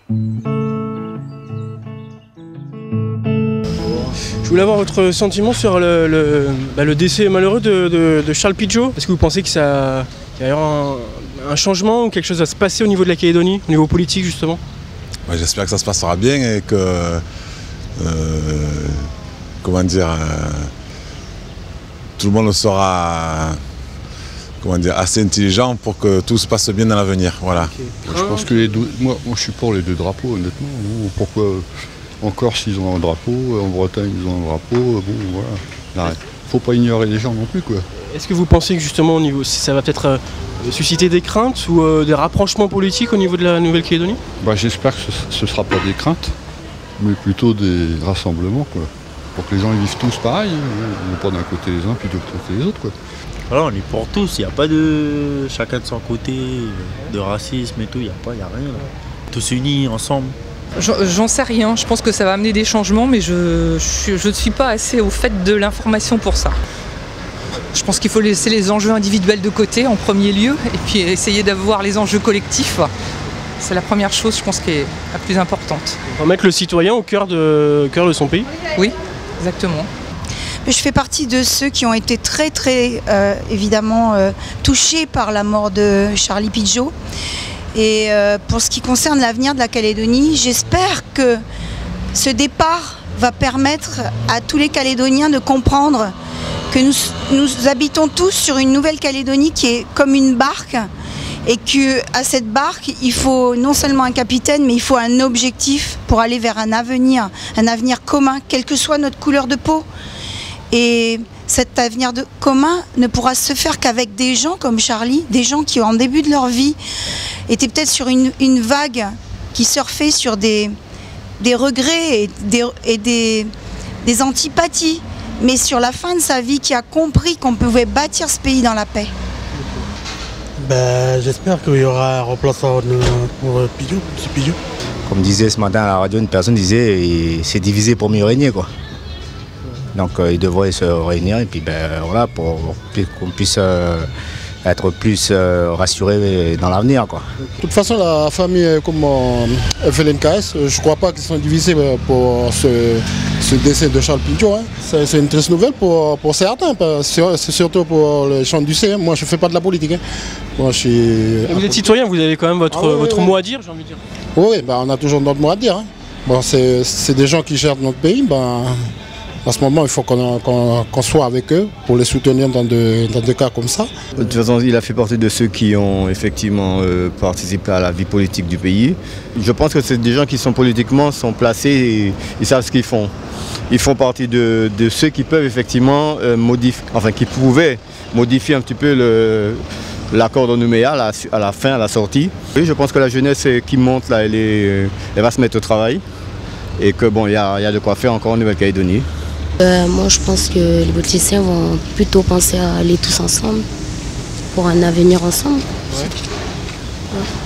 Je voulais avoir votre sentiment sur le décès malheureux de Charles Pidgeot. Est-ce que vous pensez qu'il va y avoir un changement ou quelque chose va se passer au niveau de la Calédonie, au niveau politique justement? Ouais, j'espère que ça se passera bien et que, comment dire, tout le monde sera, comment dire, assez intelligent pour que tout se passe bien dans l'avenir. Voilà. Okay. Je pense que moi je suis pour les deux drapeaux, honnêtement. Pourquoi en Corse ils ont un drapeau, en Bretagne ils ont un drapeau, bon voilà. Faut pas ignorer les gens non plus quoi. Est-ce que vous pensez que justement au niveau, ça va peut-être susciter des craintes ou des rapprochements politiques au niveau de la Nouvelle-Calédonie? J'espère que ce ne sera pas des craintes, mais plutôt des rassemblements quoi. Pour que les gens ils vivent tous pareil, pas d'un côté les uns puis de l'autre côté les autres quoi. Voilà, on est pour tous, il n'y a pas de chacun de son côté, de racisme et tout, il n'y a rien. Tous unis ensemble. J'en sais rien, je pense que ça va amener des changements, mais je ne suis pas assez au fait de l'information pour ça. Je pense qu'il faut laisser les enjeux individuels de côté en premier lieu, et puis essayer d'avoir les enjeux collectifs. C'est la première chose, je pense, qui est la plus importante. Remettre le citoyen au cœur de son pays? Oui, exactement. Je fais partie de ceux qui ont été très évidemment touchés par la mort de Charlie Pidgeot. Et pour ce qui concerne l'avenir de la Calédonie, j'espère que ce départ va permettre à tous les Calédoniens de comprendre que nous habitons tous sur une Nouvelle-Calédonie qui est comme une barque et qu'à cette barque, il faut non seulement un capitaine, mais il faut un objectif pour aller vers un avenir commun, quelle que soit notre couleur de peau. Et cet avenir commun ne pourra se faire qu'avec des gens comme Charlie, des gens qui, en début de leur vie, étaient peut-être sur une vague, qui surfaient sur des regrets et des antipathies, mais sur la fin de sa vie, qui a compris qu'on pouvait bâtir ce pays dans la paix. J'espère qu'il y aura un remplaçant pour Pidgeot, M. Pidgeot. Comme disait ce matin à la radio, une personne disait c'est divisé pour mieux régner quoi. Donc ils devraient se réunir et puis voilà pour qu'on puisse être plus rassurés dans l'avenir quoi. De toute façon la famille comme FLNKS, je ne crois pas qu'ils sont divisés pour ce décès de Charles Pidgeot. Hein. C'est une triste nouvelle pour certains, c'est surtout pour les gens du C. Moi je ne fais pas de la politique. Hein. Moi, vous êtes citoyen, vous avez quand même votre mot à dire, j'ai envie de dire. Oui, on a toujours notre mot à dire. Hein. C'est des gens qui gèrent notre pays. À ce moment, il faut qu'on soit avec eux pour les soutenir dans des cas comme ça. De toute façon, il a fait partie de ceux qui ont effectivement participé à la vie politique du pays. Je pense que c'est des gens qui sont politiquement placés et ils savent ce qu'ils font. Ils font partie de ceux qui peuvent effectivement qui pouvaient modifier un petit peu l'accord de Nouméa à la fin, à la sortie. Oui, je pense que la jeunesse qui monte là, elle va se mettre au travail et que il y a de quoi faire encore en Nouvelle-Calédonie. Moi je pense que les politiciens vont plutôt penser à aller tous ensemble pour un avenir ensemble. Ouais. Ouais.